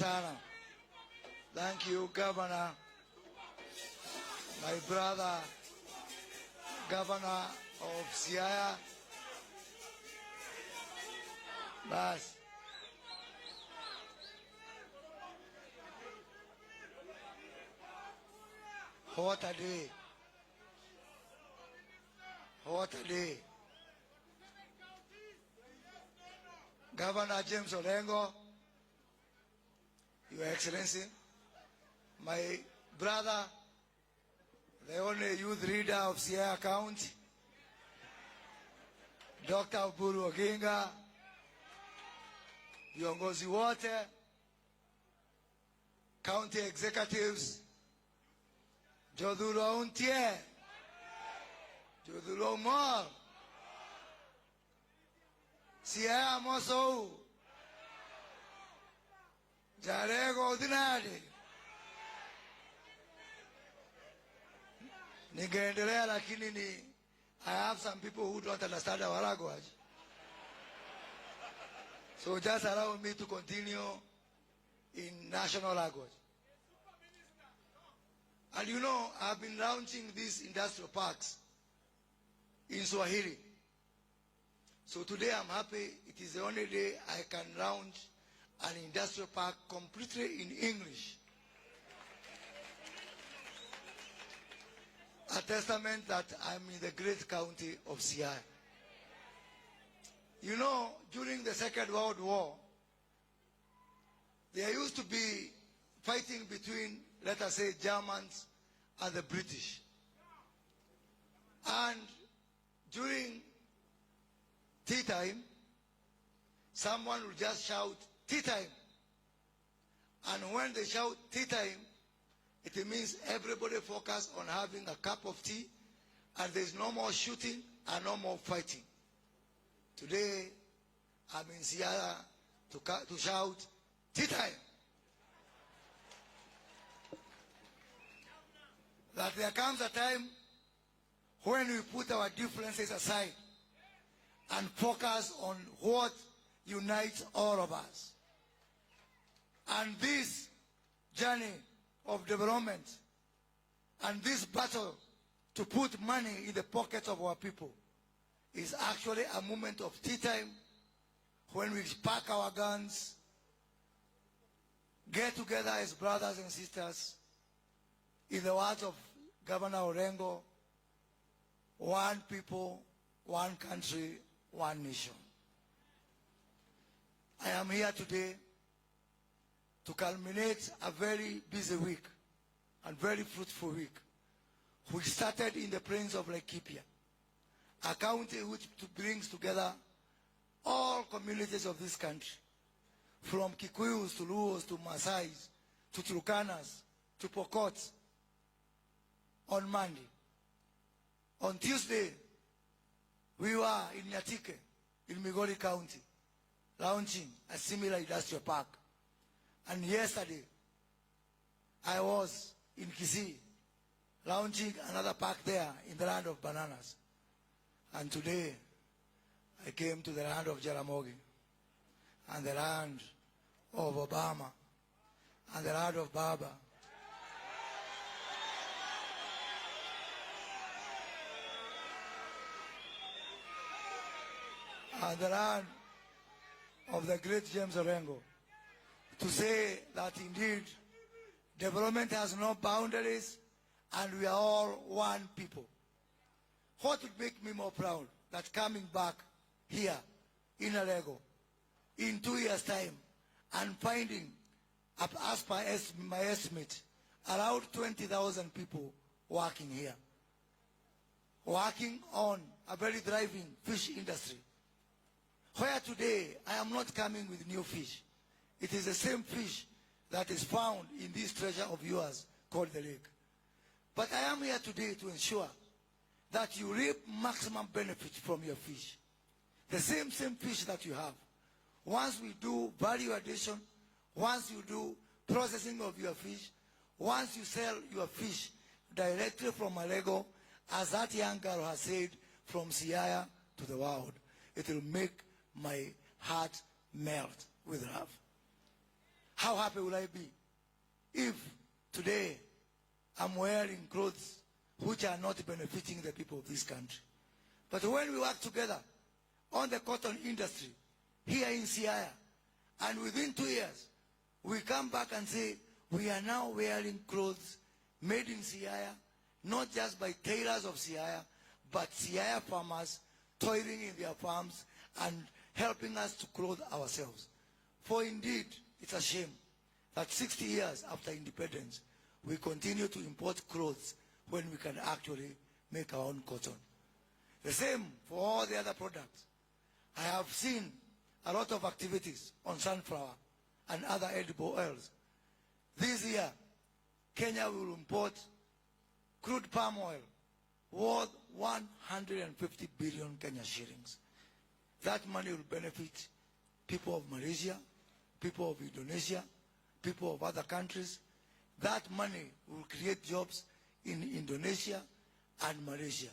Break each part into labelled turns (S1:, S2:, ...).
S1: sana. Thank you, Governor. My brother, Governor of Siaya. Bas. What a day. What a day. Governor James Orengo, Your Excellency, my brother, the only youth leader of Siaya County, Dr. Oburu Oginga, viongozi wote, county executives, Jodhulo Untie, Jodhulo Mall, Siaya Moso, Jarego Dinadi. Ningeendelea lakini I have some people who don't understand our language. So just allow me to continue in national language. And you know, I've been launching these industrial parks in Swahili. So today I'm happy it is the only day I can launch an industrial park completely in English. A testament that I'm in the great county of Siaya. You know, during the Second World War, there used to be fighting between, let us say, Germans and the British. And during tea time, someone will just shout, tea time. And when they shout tea time, it means everybody focus on having a cup of tea, and there's no more shooting and no more fighting. Today, I'm in Siaya to shout, tea time. That there comes a time when we put our differences aside and focus on what unites all of us. And this journey of development and this battle to put money in the pockets of our people is actually a moment of tea time when we pack our guns, get together as brothers and sisters, in the words of Governor Orengo, one people, one country, one nation. I am here today to culminate a very busy week and very fruitful week, which started in the plains of Laikipia, a county which brings together all communities of this country, from Kikuyus to Luos to Maasais to Turkanas to Pokots, on Monday. On Tuesday, we were in Nyatike, in Migori County, launching a similar industrial park. And yesterday, I was in Kisii, launching another park there in the land of bananas. And today, I came to the land of Jaramogi, and the land of Obama, and the land of Baba. And the land of the great James Orengo, to say that indeed development has no boundaries and we are all one people. What would make me more proud that coming back here in Alego in 2 years' time and finding, as per my estimate, around 20,000 people working here, working on a very thriving fish industry, where today I am not coming with new fish. It is the same fish that is found in this treasure of yours called the lake. But I am here today to ensure that you reap maximum benefit from your fish. The same fish that you have. Once we do value addition, once you do processing of your fish, once you sell your fish directly from Alego, as that young girl has said, from Siaya to the world, it will make my heart melt with love. how happy will I be if today I'm wearing clothes which are not benefiting the people of this country? But when we work together on the cotton industry here in Siaya, and within 2 years, we come back and say, we are now wearing clothes made in Siaya, not just by tailors of Siaya, but Siaya farmers toiling in their farms and helping us to clothe ourselves. For indeed, it's a shame that 60 years after independence, we continue to import clothes when we can actually make our own cotton. The same for all the other products. I have seen a lot of activities on sunflower and other edible oils. This year, Kenya will import crude palm oil worth 150 billion Kenya shillings. That money will benefit people of Malaysia, people of Indonesia, people of other countries. That money will create jobs in Indonesia and Malaysia.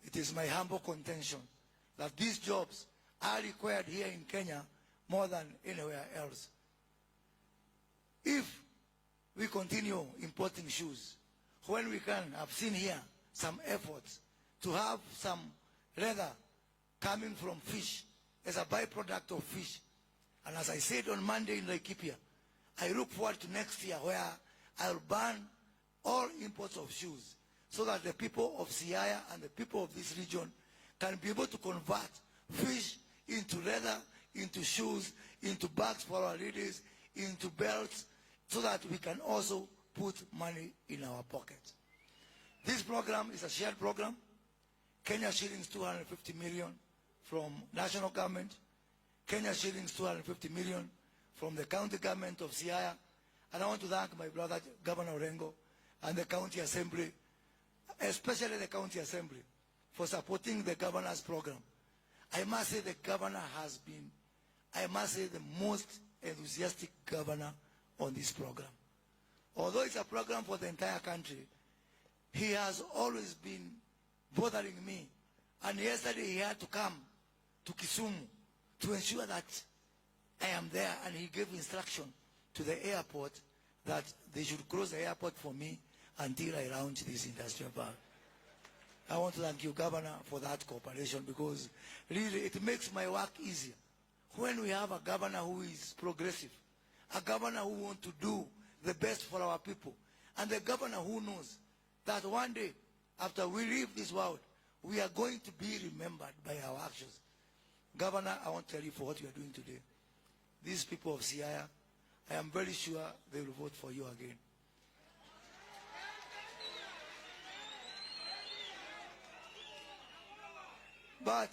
S1: It is my humble contention that these jobs are required here in Kenya more than anywhere else. If we continue importing shoes, when we can, I've seen here some efforts to have some leather coming from fish as a byproduct of fish. And as I said on Monday in Laikipia, I look forward to next year where I'll ban all imports of shoes so that the people of Siaya and the people of this region can be able to convert fish into leather, into shoes, into bags for our ladies, into belts, so that we can also put money in our pockets. This program is a shared program. Kenya shillings 250 million from national government, Kenya shillings 250 million from the county government of Siaya. And I want to thank my brother Governor Orengo and the county assembly, especially the county assembly, for supporting the governor's program. I must say the governor has been, I must say, the most enthusiastic governor on this program. Although it's a program for the entire country, he has always been bothering me. And yesterday he had to come to Kisumu to ensure that I am there, and he gave instruction to the airport that they should close the airport for me until I launch this industrial park. I want to thank you, Governor, for that cooperation, because really it makes my work easier when we have a governor who is progressive, a governor who wants to do the best for our people, and the governor who knows that one day, after we leave this world, we are going to be remembered by our actions. Governor, I want to tell you for what you are doing today. These people of Siaya, I am very sure they will vote for you again. But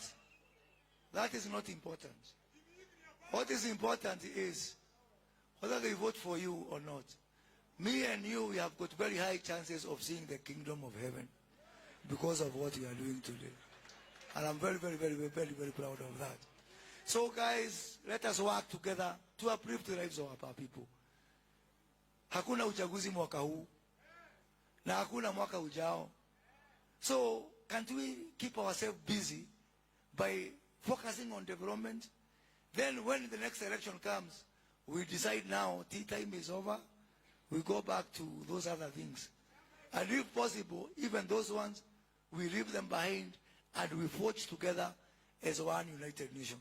S1: that is not important. What is important is whether they vote for you or not. Me and you, we have got very high chances of seeing the kingdom of heaven because of what you are doing today. And I'm very, very, very, very, very, very proud of that. So guys, let us work together to uplift the lives of our people. Hakuna uchaguzi mwaka huu na hakuna mwaka ujao. So can't we keep ourselves busy by focusing on development? Then when the next election comes, we decide now, tea time is over, we go back to those other things. And if possible, even those ones, we leave them behind and we forge together as one united nation.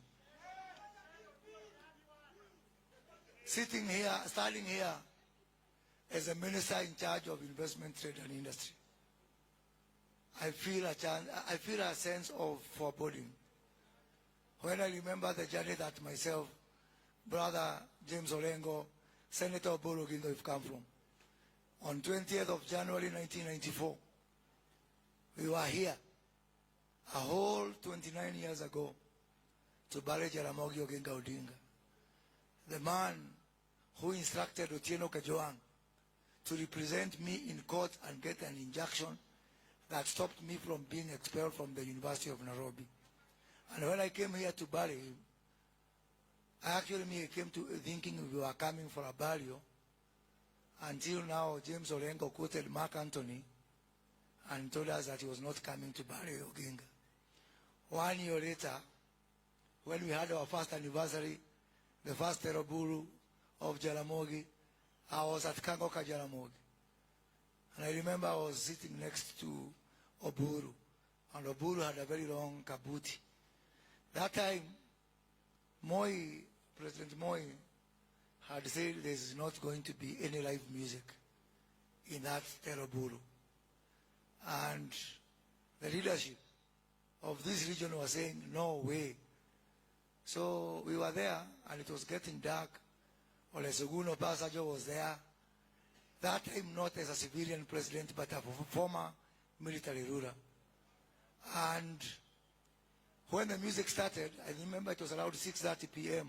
S1: Sitting here, standing here as a minister in charge of investment, trade and industry, I feel a sense of foreboding. When I remember the journey that myself, Brother James Orengo, Senator Oburu Oginga have come from. On 20th of January 1994, we were here, a whole 29 years ago, to bury Jaramogi Oginga Odinga, the man who instructed Otieno Kajwang to represent me in court and get an injunction that stopped me from being expelled from the University of Nairobi. And when I came here to bury him, I came to thinking we were coming for a burial. Until now, James Orengo quoted Mark Antony and told us that he was not coming to bury Oginga. 1 year later, when we had our first anniversary, the first Teraburu of Jaramogi, I was at Kango Kajaramogi. And I remember I was sitting next to Oburu. And Oburu had a very long kabuti. That time, President Moi had said there's not going to be any live music in that Teraburu. And the leadership of this region was saying, no way. So we were there, and it was getting dark. Olusegun Obasanjo was there. That time not as a civilian president, but a former military ruler. And when the music started, I remember it was around 6:30 p.m.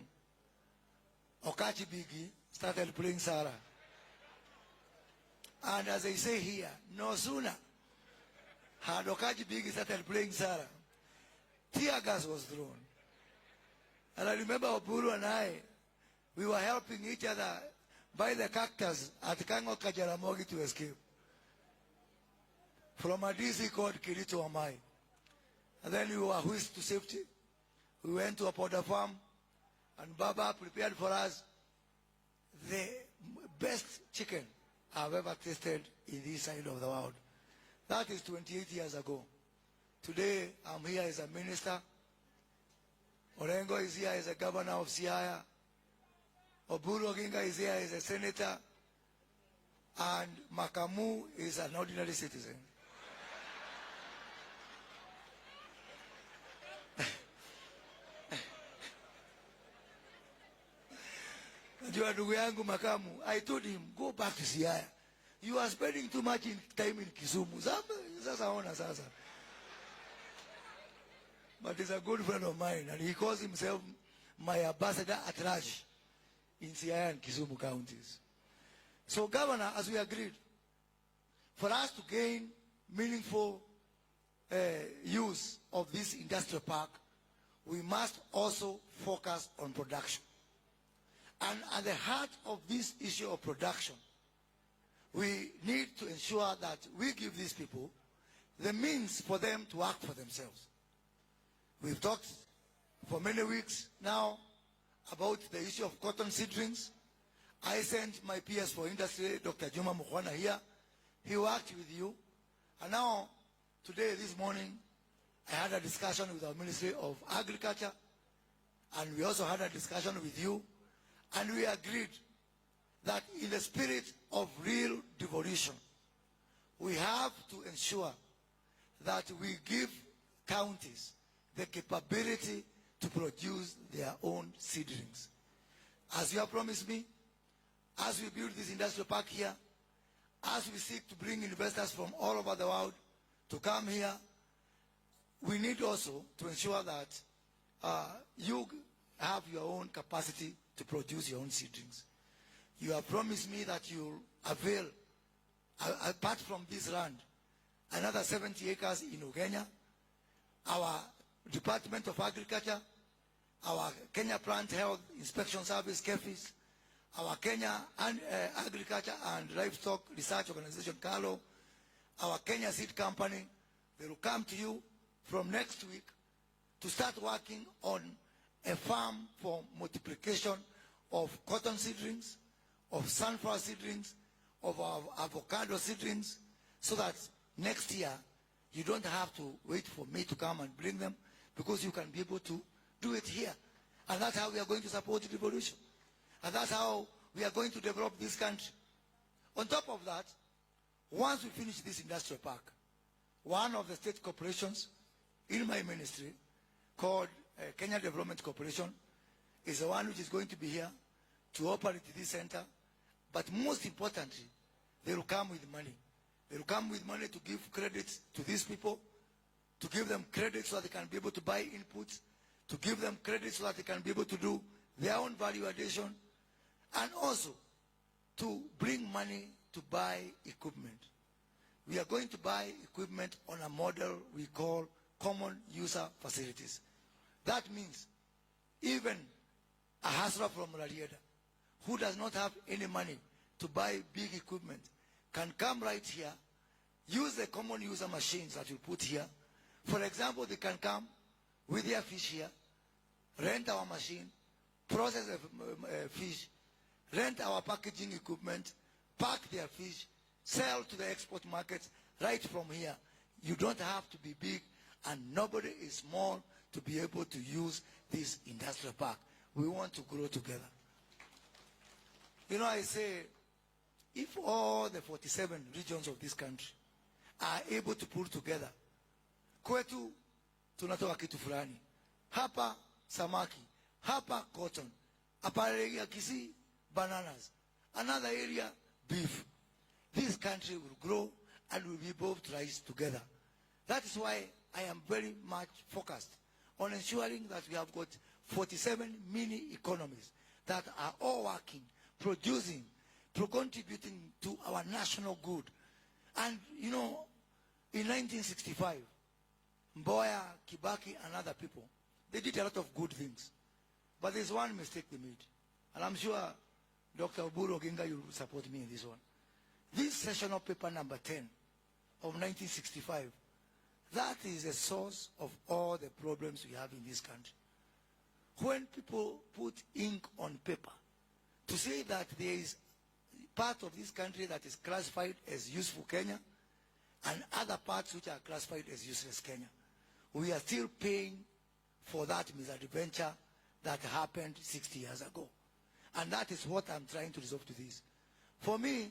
S1: Okachi Bigi started playing Sarah. And as they say here, no sooner had Okachi Bigi started playing Sarah, tear gas was thrown. And I remember Oburu and I, we were helping each other buy the cactus at Kango Kajaramogi to escape from a DC called Kirito Amai. And then we were whisked to safety. We went to a powder farm, and Baba prepared for us the best chicken I've ever tasted in this side of the world. That is 28 years ago. Today, I'm here as a minister. Orengo is here as a governor of Siaya. Oburu Oginga is here as a senator. And Makamu is an ordinary citizen. Ndugu yangu Makamu, I told him, go back to Siaya. You are spending too much time in Kisumu. Sasa ona sasa. But he's a good friend of mine, and he calls himself my ambassador at large in Siaya and Kisumu counties. So, Governor, as we agreed, for us to gain meaningful use of this industrial park, we must also focus on production. And at the heart of this issue of production, we need to ensure that we give these people the means for them to work for themselves. We've talked for many weeks now about the issue of cotton seedlings. I sent my PS for industry, Dr. Juma Mukwana here. He worked with you. And now, today, this morning, I had a discussion with our Ministry of Agriculture. And we also had a discussion with you. And we agreed that in the spirit of real devolution, we have to ensure that we give counties the capability to produce their own seedlings. As you have promised me, as we build this industrial park here, as we seek to bring investors from all over the world to come here, we need also to ensure that you have your own capacity to produce your own seedlings. You have promised me that you'll avail, apart from this land, another 70 acres in Ugenya. Our Department of Agriculture, our Kenya Plant Health Inspection Service, KEFIS, our Kenya Agriculture and Livestock Research Organization, CALO, our Kenya Seed Company, they will come to you from next week to start working on a farm for multiplication of cotton seedlings, of sunflower seedlings, of our avocado seedlings, so that next year you don't have to wait for me to come and bring them, because you can be able to do it here. And that's how we are going to support the revolution. And that's how we are going to develop this country. On top of that, once we finish this industrial park, one of the state corporations in my ministry, called Kenya Development Corporation, is the one which is going to be here to operate this center. But most importantly, they will come with money. They will come with money to give credits to these people, to give them credit so that they can be able to buy inputs, to give them credit so that they can be able to do their own value addition, and also to bring money to buy equipment. We are going to buy equipment on a model we call common user facilities. That means even a hustler from Rarieda who does not have any money to buy big equipment can come right here, use the common user machines that we put here. For example, they can come with their fish here, rent our machine, process the fish, rent our packaging equipment, pack their fish, sell to the export markets right from here. You don't have to be big, and nobody is small to be able to use this industrial park. We want to grow together. You know, I say, if all the 47 regions of this country are able to pull together, kwetu tunatoka kitu fulani, hapa samaki, hapa cotton, hapa area Kisii, bananas, another area beef. This country will grow and will be both rise together. That is why I am very much focused on ensuring that we have got 47 mini economies that are all working, producing, contributing to our national good. And you know, in 1965, Mboya, Kibaki, and other people, they did a lot of good things. But there's one mistake they made. And I'm sure Dr. Oburu Oginga, you will support me in this one. This sessional paper number 10 of 1965, that is the source of all the problems we have in this country. When people put ink on paper to say that there is part of this country that is classified as useful Kenya and other parts which are classified as useless Kenya, we are still paying for that misadventure that happened 60 years ago. And that is what I'm trying to resolve to this. For me,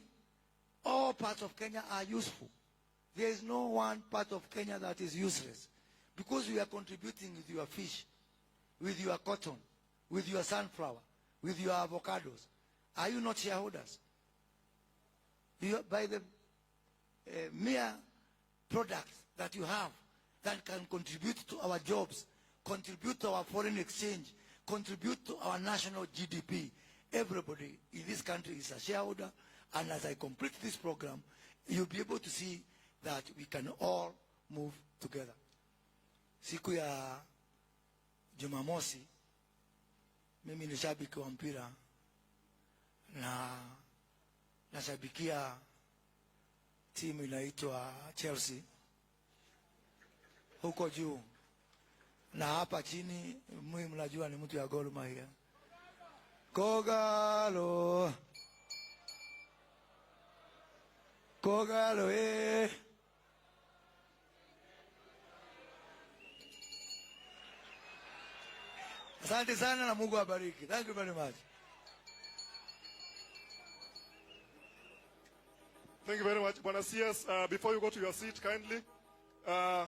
S1: all parts of Kenya are useful. There is no one part of Kenya that is useless, because we are contributing with your fish, with your cotton, with your sunflower, with your avocados. Are you not shareholders? By the mere products that you have that can contribute to our jobs, contribute to our foreign exchange, contribute to our national GDP. Everybody in this country is a shareholder, and as I complete this program, you'll be able to see that we can all move together. Siku ya Jumamosi, mimi ni shabiki wa mpira na nashabikia timu inaitwa Chelsea huko juu, na hapa chini mimi mnajua ni mtu ya Gor Mahia. Kogalo, Kogalo Asante sana na Mungu awabariki. Thank you very much.
S2: Thank you very much. Bwana CS, before you go to your seat, kindly.